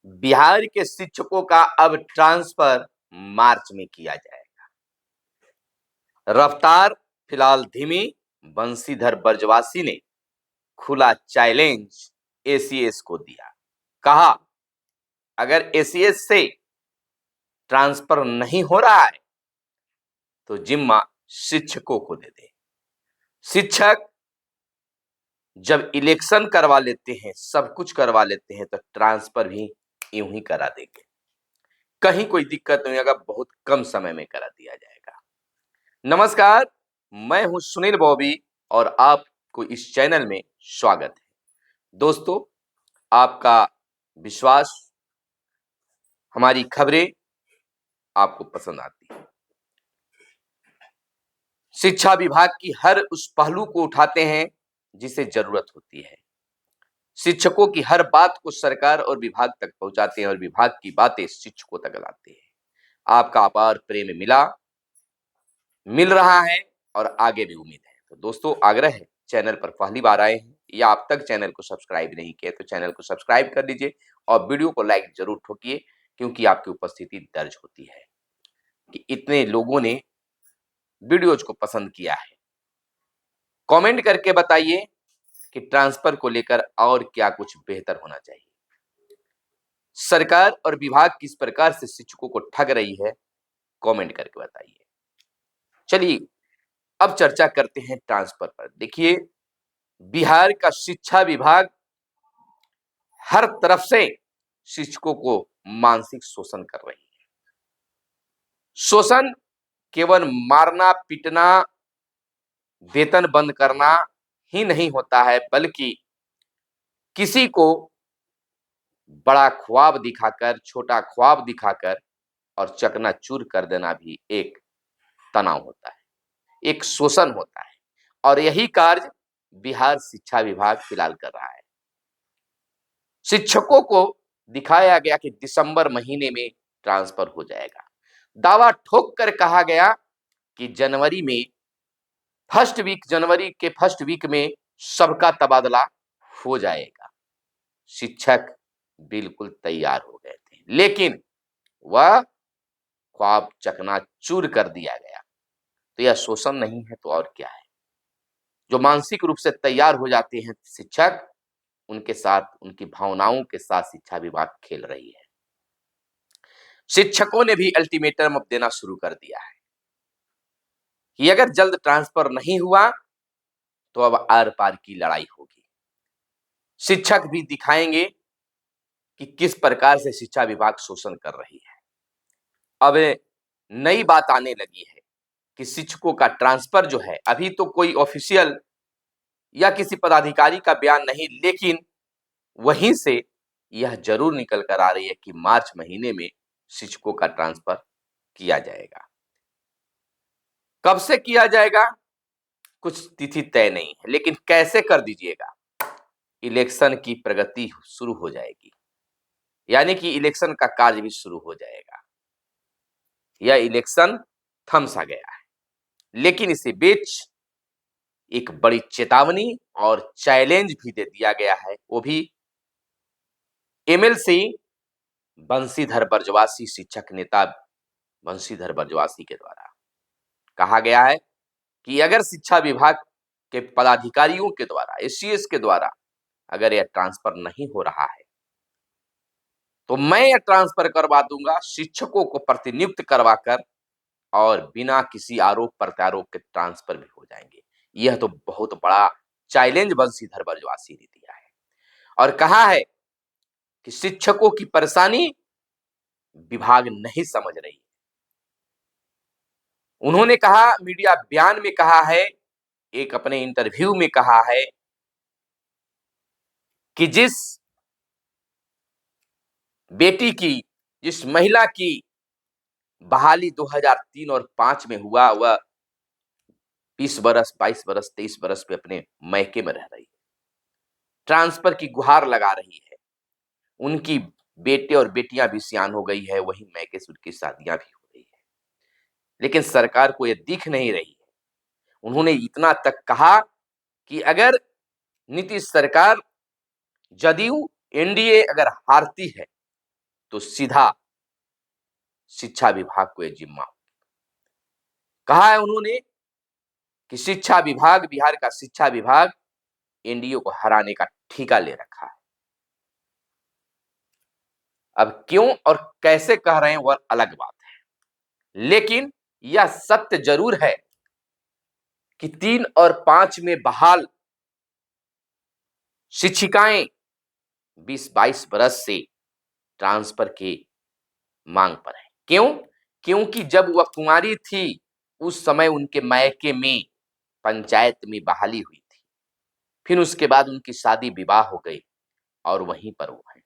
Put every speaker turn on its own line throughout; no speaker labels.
बिहार के शिक्षकों का अब ट्रांसफर मार्च में किया जाएगा। रफ्तार फिलहाल धीमी। बंशीधर बरजवासी ने खुला चैलेंज एसीएस को दिया। कहा, अगर एसीएस से ट्रांसफर नहीं हो रहा है तो जिम्मा शिक्षकों को दे दे। शिक्षक जब इलेक्शन करवा लेते हैं, सब कुछ करवा लेते हैं, तो ट्रांसफर भी यूं ही करा देंगे। कहीं कोई दिक्कत नहीं होगा, बहुत कम समय में करा दिया जाएगा। नमस्कार, मैं हूं सुनील बॉबी और आपको इस चैनल में स्वागत है। दोस्तों, आपका विश्वास, हमारी खबरें आपको पसंद आती है। शिक्षा विभाग की हर उस पहलू को उठाते हैं जिसे जरूरत होती है। शिक्षकों की हर बात को सरकार और विभाग तक पहुंचाते हैं और विभाग की बातें शिक्षकों तक लाते हैं। आपका अपार प्रेम मिल रहा है और आगे भी उम्मीद है। तो दोस्तों, आग्रह है, चैनल पर पहली बार आए हैं या अब तक चैनल को सब्सक्राइब नहीं किया तो चैनल को सब्सक्राइब कर लीजिए और वीडियो को लाइक जरूर ठोकिए, क्योंकि आपकी उपस्थिति दर्ज होती है कि इतने लोगों ने वीडियोज को पसंद किया है। कमेंट करके बताइए कि ट्रांसफर को लेकर और क्या कुछ बेहतर होना चाहिए। सरकार और विभाग किस प्रकार से शिक्षकों को ठग रही है, कमेंट करके बताइए। चलिए अब चर्चा करते हैं ट्रांसफर पर। देखिए, बिहार का शिक्षा विभाग हर तरफ से शिक्षकों को मानसिक शोषण कर रही है। शोषण केवल मारना पीटना, वेतन बंद करना ही नहीं होता है, बल्कि किसी को बड़ा ख्वाब दिखाकर, छोटा ख्वाब दिखाकर और चकनाचूर कर देना भी एक तनाव होता है, एक शोषण होता है। और यही कार्य बिहार शिक्षा विभाग फिलहाल कर रहा है। शिक्षकों को दिखाया गया कि दिसंबर महीने में ट्रांसफर हो जाएगा। दावा ठोक कर कहा गया कि जनवरी के फर्स्ट वीक में सबका तबादला हो जाएगा। शिक्षक बिल्कुल तैयार हो गए थे, लेकिन वह ख्वाब चकनाचूर कर दिया गया। तो यह शोषण नहीं है तो और क्या है? जो मानसिक रूप से तैयार हो जाते हैं शिक्षक, उनके साथ, उनकी भावनाओं के साथ शिक्षा विभाग खेल रही है। शिक्षकों ने भी अल्टीमेटम अब देना शुरू कर दिया है कि अगर जल्द ट्रांसफर नहीं हुआ तो अब आर पार की लड़ाई होगी। शिक्षक भी दिखाएंगे कि किस प्रकार से शिक्षा विभाग शोषण कर रही है। अब नई बात आने लगी है कि शिक्षकों का ट्रांसफर जो है, अभी तो कोई ऑफिशियल या किसी पदाधिकारी का बयान नहीं, लेकिन वहीं से यह जरूर निकल कर आ रही है कि मार्च महीने में शिक्षकों का ट्रांसफर किया जाएगा। कब से किया जाएगा, कुछ तिथि तय नहीं है, लेकिन कैसे कर दीजिएगा। इलेक्शन की प्रगति शुरू हो जाएगी, यानी कि इलेक्शन का कार्य भी शुरू हो जाएगा। यह इलेक्शन थम सा गया है, लेकिन इसी बीच एक बड़ी चेतावनी और चैलेंज भी दे दिया गया है, वो भी एमएलसी बंशीधर बरजवासी, शिक्षक नेता बंशीधर बरजवासी के द्वारा कहा गया है कि अगर शिक्षा विभाग के पदाधिकारियों के द्वारा, एसीएस के द्वारा अगर यह ट्रांसफर नहीं हो रहा है तो मैं यह ट्रांसफर करवा दूंगा, शिक्षकों को प्रतिनियुक्त करवाकर, और बिना किसी आरोप प्रत्यारोप के ट्रांसफर भी हो जाएंगे। यह तो बहुत बड़ा चैलेंज बंशीधर बरजवासी ने दिया है और कहा है कि शिक्षकों की परेशानी विभाग नहीं समझ रही। उन्होंने कहा, मीडिया बयान में कहा है, एक अपने इंटरव्यू में कहा है कि जिस महिला की बहाली 2003 और 5 में हुआ, वह 20 बरस, 22 बरस, 23 बरस पे अपने मैके में रह रही है, ट्रांसफर की गुहार लगा रही है। उनकी बेटे और बेटियां भी सियान हो गई है, वही मैके से उनकी शादियां भी हो गई है, लेकिन सरकार को यह दिख नहीं रही है। उन्होंने इतना तक कहा कि अगर नीतीश सरकार, जदयू, एनडीए अगर हारती है तो सीधा शिक्षा विभाग को यह जिम्मा। कहा है उन्होंने कि शिक्षा विभाग, बिहार का शिक्षा विभाग एनडीए को हराने का ठेका ले रखा है। अब क्यों और कैसे कह रहे हैं वह अलग बात है, लेकिन यह सत्य जरूर है कि 3 और 5 में बहाल शिक्षिकाएं 20-22 बरस से ट्रांसफर की मांग पर है। क्यों? क्योंकि जब वह कुंवारी थी उस समय उनके मायके में पंचायत में बहाली हुई थी, फिर उसके बाद उनकी शादी विवाह हो गई और वहीं पर वो है।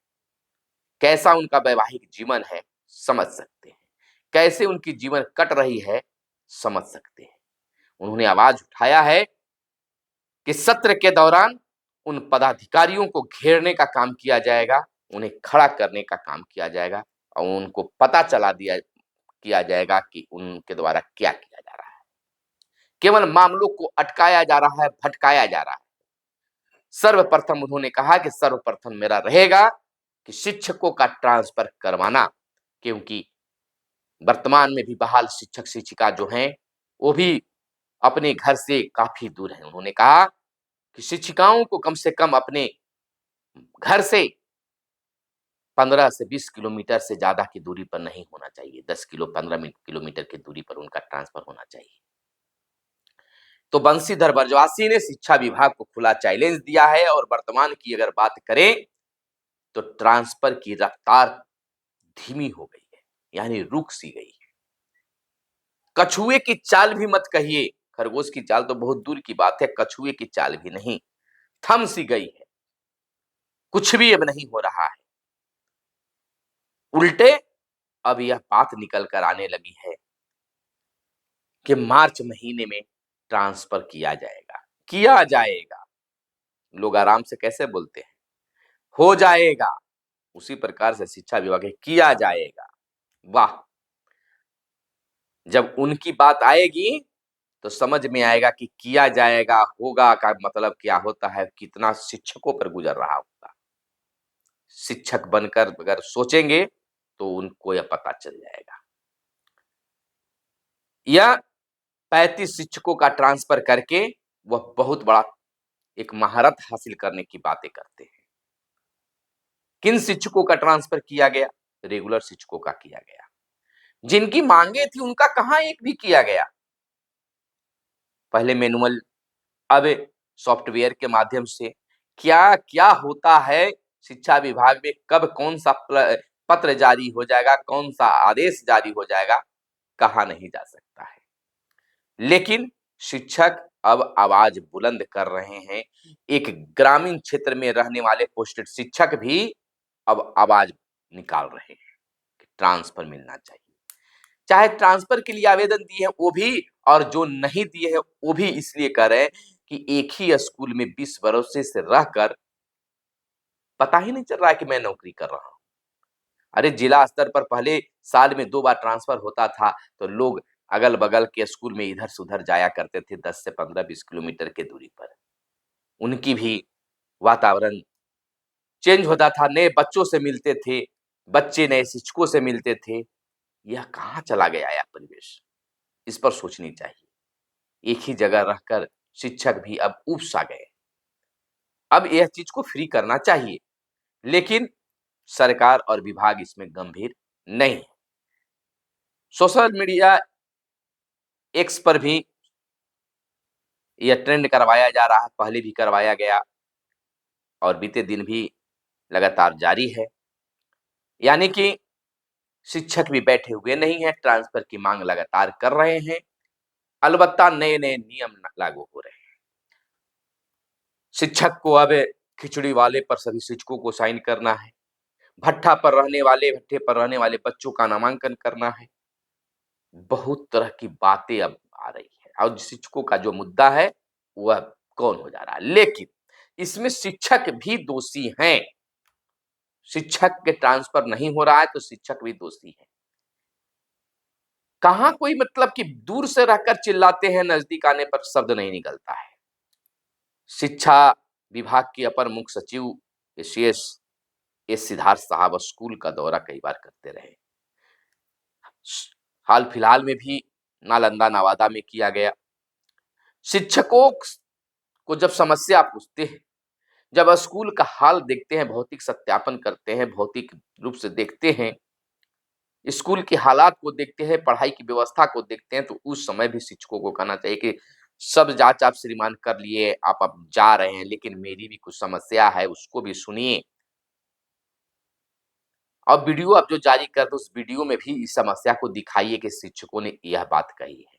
कैसा उनका वैवाहिक जीवन है समझ सकते हैं, कैसे उनकी जीवन कट रही है समझ सकते हैं। उन्होंने आवाज उठाया है कि सत्र के दौरान उन पदाधिकारियों को घेरने का काम किया जाएगा, उन्हें खड़ा करने का काम किया जाएगा और उनको पता चला दिया किया जाएगा कि उनके द्वारा क्या किया जा रहा है। केवल मामलों को अटकाया जा रहा है, भटकाया जा रहा है। सर्वप्रथम उन्होंने कहा कि सर्वप्रथम मेरा रहेगा कि शिक्षकों का ट्रांसफर करवाना, क्योंकि वर्तमान में भी बहाल शिक्षक शिक्षिका जो हैं वो भी अपने घर से काफी दूर हैं। उन्होंने कहा कि शिक्षिकाओं को कम से कम अपने घर से 15 से 20 किलोमीटर से ज्यादा की दूरी पर नहीं होना चाहिए। 15 किलोमीटर की दूरी पर उनका ट्रांसफर होना चाहिए। तो बंशीधर बरजवासी ने शिक्षा विभाग को खुला चैलेंज दिया है और वर्तमान की अगर बात करें तो ट्रांसफर की रफ्तार धीमी हो गई है, यानी रुक सी गई है। कछुए की चाल भी मत कहिए, खरगोश की चाल तो बहुत दूर की बात है, कछुए की चाल भी नहीं, थम सी गई है। कुछ भी अब नहीं हो रहा है। उल्टे अब यह बात निकल कर आने लगी है कि मार्च महीने में ट्रांसफर किया जाएगा। किया जाएगा, लोग आराम से कैसे बोलते हैं, हो जाएगा, उसी प्रकार से शिक्षा विभाग किया जाएगा। वाह, जब उनकी बात आएगी तो समझ में आएगा कि किया जाएगा, होगा का मतलब क्या होता है, कितना शिक्षकों पर गुजर रहा होगा। शिक्षक बनकर अगर सोचेंगे तो उनको यह पता चल जाएगा। यह 35 शिक्षकों का ट्रांसफर करके वह बहुत बड़ा एक महारत हासिल करने की बातें करते हैं। किन शिक्षकों का ट्रांसफर किया गया? रेगुलर शिक्षकों का किया गया। जिनकी मांगे थी उनका कहां एक भी किया गया। पहले मैनुअल, अब सॉफ्टवेयर के माध्यम से क्या क्या होता है शिक्षा विभाग में, कब कौन सा पत्र जारी हो जाएगा, कौन सा आदेश जारी हो जाएगा, कहा नहीं जा सकता है। लेकिन शिक्षक अब आवाज बुलंद कर रहे हैं। एक ग्रामीण क्षेत्र में रहने वाले पोस्टेड शिक्षक भी अब आवाज निकाल रहे हैं कि ट्रांसफर मिलना चाहिए। चाहे ट्रांसफर के लिए आवेदन दिए हैं वो भी, और जो नहीं दिए हैं वो भी इसलिए कर रहे हैं कि एक ही स्कूल में 20 बरसों से रहकर पता ही नहीं चल रहा है कि मैं नौकरी कर रहा हूं। अरे जिला स्तर पर पहले साल में 2 बार ट्रांसफर होता था तो लोग अगल बगल के स्कूल में इधर से उधर जाया करते थे 10 से 15-20 किलोमीटर की दूरी पर। उनकी भी वातावरण चेंज होता था, नए बच्चों से मिलते थे, बच्चे नए शिक्षकों से मिलते थे। यह कहाँ चला गया यह परिवेश? इस पर सोचनी चाहिए। एक ही जगह रहकर शिक्षक भी अब ऊब सा गए। अब यह चीज को फ्री करना चाहिए, लेकिन सरकार और विभाग इसमें गंभीर नहीं है। सोशल मीडिया एक्स पर भी यह ट्रेंड करवाया जा रहा है, पहले भी करवाया गया और बीते दिन भी लगातार जारी है। यानी कि शिक्षक भी बैठे हुए नहीं है, ट्रांसफर की मांग लगातार कर रहे हैं। अलबत्ता नए-नए नियम लागू हो रहे हैं। शिक्षक को अब खिचड़ी वाले पर सभी शिक्षकों को साइन करना है। भट्ठा पर रहने वाले बच्चों का नामांकन करना है। बहुत तरह की बातें अब आ रही है और शिक्षकों का जो मुद्दा है वह कौन हो जा रहा है। लेकिन इसमें शिक्षक भी दोषी हैं। शिक्षक के ट्रांसफर नहीं हो रहा है तो शिक्षक भी दोषी है। कहाँ कोई मतलब कि दूर से रहकर चिल्लाते हैं, नजदीक आने पर शब्द नहीं निकलता है। शिक्षा विभाग के अपर मुख्य सचिव एसीएस एस सिद्धार्थ साहब स्कूल का दौरा कई बार करते रहे। हाल फिलहाल में भी नालंदा नवादा में किया गया। शिक्षकों को जब समस्या पूछते हैं, जब स्कूल का हाल देखते हैं, भौतिक सत्यापन करते हैं, भौतिक रूप से देखते हैं, स्कूल के हालात को देखते हैं, पढ़ाई की व्यवस्था को देखते हैं, तो उस समय भी शिक्षकों को कहना चाहिए कि सब जाँच आप श्रीमान कर लिए, आप अब जा रहे हैं, लेकिन मेरी भी कुछ समस्या है, उसको भी सुनिए। और वीडियो आप जो जारी कर दो, उस वीडियो में भी इस समस्या को दिखाइए कि शिक्षकों ने यह बात कही है।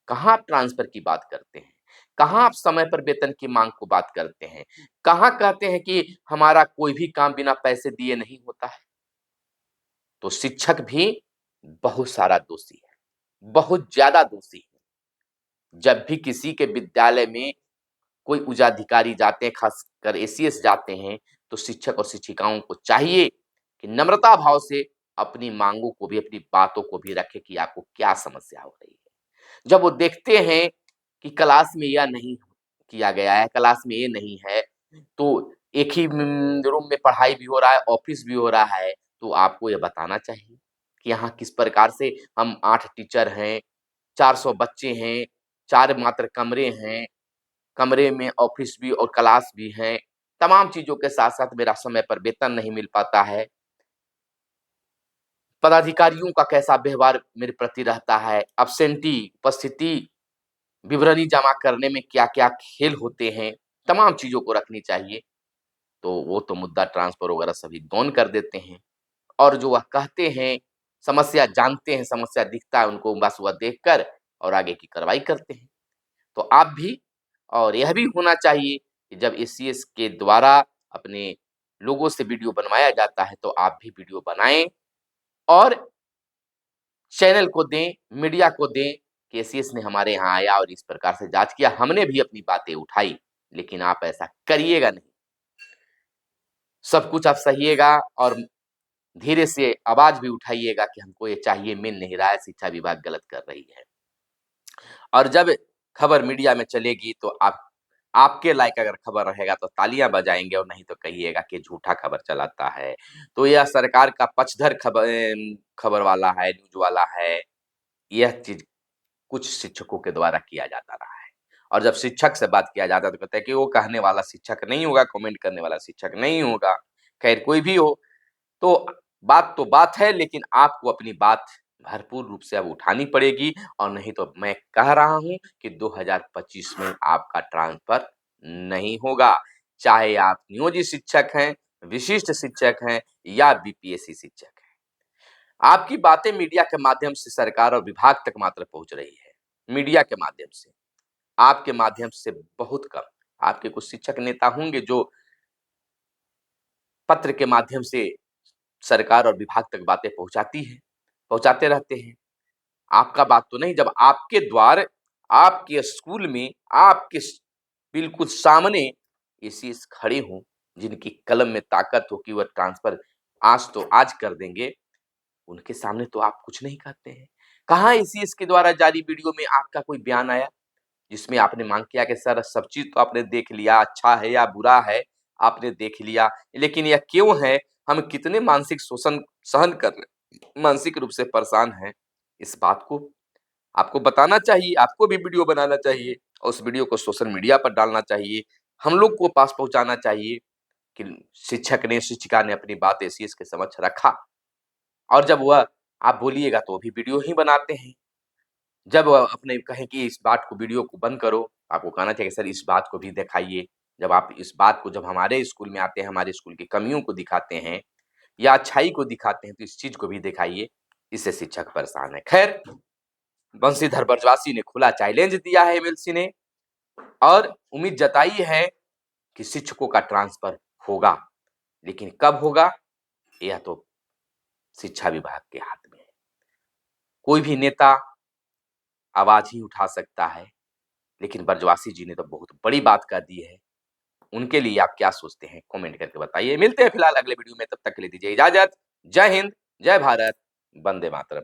कहाँ आप ट्रांसफर की बात करते हैं? कहाँ आप समय पर वेतन की माँग को बात करते हैं? कहाँ कहते हैं कि हमारा कोई भी काम बिना पैसे दिए नहीं होता है? तो शिक्षक भी बहुत सारा दोषी है, बहुत ज़्यादा दोषी है। जब भी किसी के विद्यालय में कोई उच्चाधिकारी जाते हैं, खासकर एसीएस जाते हैं, तो शिक्षक और शिक्षिकाओं को चाहिए कि नम्रता भाव से अपनी माँगों को भी, अपनी बातों को भी रखें कि आपको क्या समस्या हो रही है। जब वो देखते हैं कि क्लास में यह नहीं किया गया है, क्लास में ये नहीं है, तो एक ही रूम में पढ़ाई भी हो रहा है, ऑफ़िस भी हो रहा है, तो आपको ये बताना चाहिए कि यहाँ किस प्रकार से हम 8 टीचर हैं, 400 बच्चे हैं, 4 मात्र कमरे हैं, कमरे में ऑफ़िस भी और क्लास भी हैं, तमाम चीज़ों के साथ-साथ मेरा समय पर वेतन नहीं मिल पाता है। पदाधिकारियों का कैसा व्यवहार मेरे प्रति रहता है, एब्सेंटी उपस्थिति विवरणी जमा करने में क्या-क्या खेल होते हैं, तमाम चीज़ों को रखनी चाहिए। तो वो तो मुद्दा ट्रांसफ़र वगैरह सभी गौन कर देते हैं और जो वह कहते हैं, समस्या जानते हैं, समस्या दिखता है उनको, बस वह देखकर और आगे की कार्रवाई करते हैं। तो आप भी और यह भी होना चाहिए कि जब एसीएस के द्वारा अपने लोगों से वीडियो बनवाया जाता है, तो आप भी वीडियो बनाएँ और चैनल को दें, मीडिया को दें कि एसीएस ने हमारे यहाँ आया और इस प्रकार से जाँच किया, हमने भी अपनी बातें उठाई, लेकिन आप ऐसा करिएगा नहीं। सब कुछ आप सहिएगा और धीरे से आवाज़ भी उठाइएगा कि हमको ये चाहिए, मिल नहीं रहा है, शिक्षा विभाग गलत कर रही है। और जब खबर मीडिया में चलेगी तो आप आपके लायक अगर खबर रहेगा तो तालियाँ बजाएँगे और नहीं तो कहिएगा कि झूठा खबर चलाता है। तो यह सरकार का पक्षधर खबर वाला है, न्यूज़ वाला है, यह चीज़ कुछ शिक्षकों के द्वारा किया जाता रहा है। और जब शिक्षक से बात किया जाता है तो कहते हैं कि वो कहने वाला शिक्षक नहीं होगा, कमेंट करने वाला शिक्षक नहीं होगा। खैर कोई भी हो, तो बात है लेकिन आपको अपनी बात भरपूर रूप से अब उठानी पड़ेगी और नहीं तो मैं कह रहा हूँ कि 2025 में आपका ट्रांसफ़र नहीं होगा। चाहे आप नियोजित शिक्षक हैं, विशिष्ट शिक्षक हैं या बीपीएससी शिक्षक हैं। आपकी बातें मीडिया के माध्यम से सरकार और विभाग तक मात्र पहुँच रही है, मीडिया के माध्यम से। आपके माध्यम से बहुत कम। आपके कुछ शिक्षक नेता होंगे जो पत्र के माध्यम से सरकार और विभाग तक बातें पहुँचाते रहते हैं। आपका बात तो नहीं, जब आपके द्वार, आपके स्कूल में, आपके बिल्कुल सामने एसीएस खड़े हों, जिनकी कलम में ताकत हो कि वह ट्रांसफ़र आज तो आज कर देंगे, उनके सामने तो आप कुछ नहीं कहते हैं। कहाँ एसीएस के द्वारा जारी वीडियो में आपका कोई बयान आया, जिसमें आपने माँग किया कि सर सब चीज़ तो आपने देख लिया, अच्छा है या बुरा है, आपने देख लिया, लेकिन यह क्यों है, हम कितने मानसिक शोषण सहन कर रहे, मानसिक रूप से परेशान हैं, इस बात को आपको बताना चाहिए, आपको भी वीडियो बनाना चाहिए और उस वीडियो को सोशल मीडिया पर डालना चाहिए। हम लोग को पास पहुँचाना चाहिए कि शिक्षक ने, शिक्षिका ने अपनी बात एसीएस के समक्ष रखा और जब वह आप बोलिएगा तो वो भी वीडियो ही बनाते हैं। जब अपने कहें कि इस बात को, वीडियो को बंद करो, आपको कहना चाहिए सर इस बात को भी दिखाइए। जब आप इस बात को, जब हमारे स्कूल में आते हैं, हमारे स्कूल की कमियों को दिखाते हैं या अच्छाई को दिखाते हैं, तो इस चीज़ को भी दिखाइए। इससे शिक्षक परेशान है। खैर, बंशीधर बृजवासी ने खुला चैलेंज दिया है एमएलसी ने और उम्मीद जताई है कि शिक्षकों का ट्रांसफर होगा, लेकिन कब होगा, यह तो शिक्षा विभाग के हाथ में है। कोई भी नेता आवाज़ ही उठा सकता है, लेकिन बृजवासी जी ने तो बहुत बड़ी बात कह दी है। उनके लिए आप क्या सोचते हैं? कमेंट करके बताइए। मिलते हैं फिलहाल अगले वीडियो में, तब तक के लिए दीजिए इजाज़त। जय हिंद, जय भारत, वंदे मातरम।